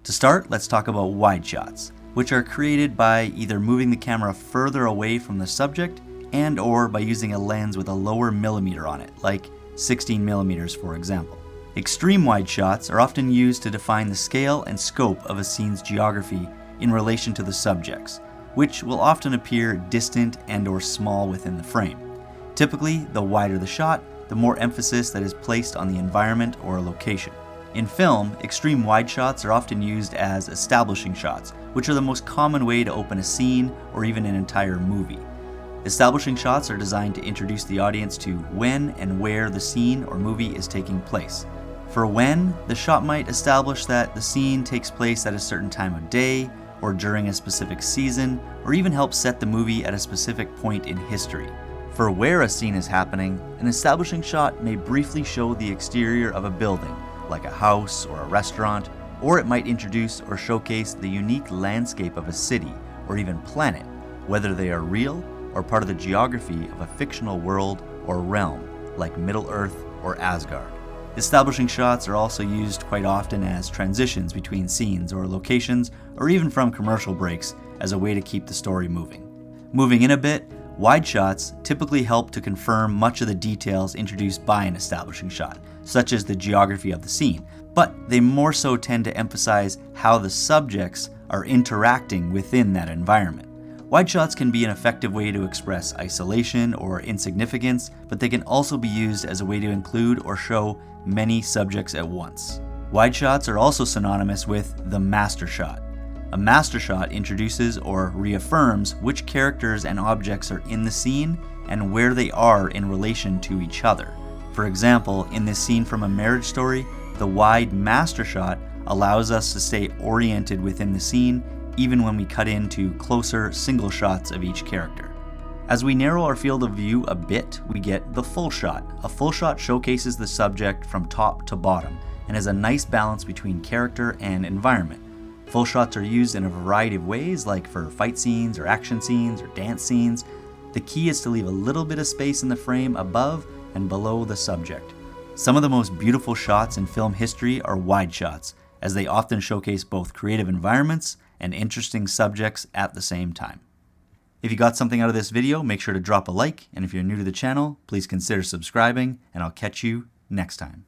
To start, let's talk about wide shots, which are created by either moving the camera further away from the subject and or by using a lens with a lower millimeter on it, like 16 millimeters for example. Extreme wide shots are often used to define the scale and scope of a scene's geography in relation to the subjects, which will often appear distant and or small within the frame. Typically, the wider the shot, the more emphasis that is placed on the environment or location. In film, extreme wide shots are often used as establishing shots, which are the most common way to open a scene or even an entire movie. Establishing shots are designed to introduce the audience to when and where the scene or movie is taking place. For when, the shot might establish that the scene takes place at a certain time of day, or during a specific season, or even help set the movie at a specific point in history. For where a scene is happening, an establishing shot may briefly show the exterior of a building, like a house or a restaurant, or it might introduce or showcase the unique landscape of a city or even planet, whether they are real or part of the geography of a fictional world or realm, like Middle-earth or Asgard. Establishing shots are also used quite often as transitions between scenes or locations, or even from commercial breaks as a way to keep the story moving. Moving in a bit, wide shots typically help to confirm much of the details introduced by an establishing shot, such as the geography of the scene, but they more so tend to emphasize how the subjects are interacting within that environment. Wide shots can be an effective way to express isolation or insignificance, but they can also be used as a way to include or show many subjects at once. Wide shots are also synonymous with the master shot. A master shot introduces or reaffirms which characters and objects are in the scene and where they are in relation to each other. For example, in this scene from A Marriage Story, the wide master shot allows us to stay oriented within the scene even when we cut into closer single shots of each character. As we narrow our field of view a bit, we get the full shot. A full shot showcases the subject from top to bottom and has a nice balance between character and environment. Full shots are used in a variety of ways, like for fight scenes or action scenes or dance scenes. The key is to leave a little bit of space in the frame above and below the subject. Some of the most beautiful shots in film history are wide shots, as they often showcase both creative environments and interesting subjects at the same time. If you got something out of this video, make sure to drop a like, and if you're new to the channel, please consider subscribing, and I'll catch you next time.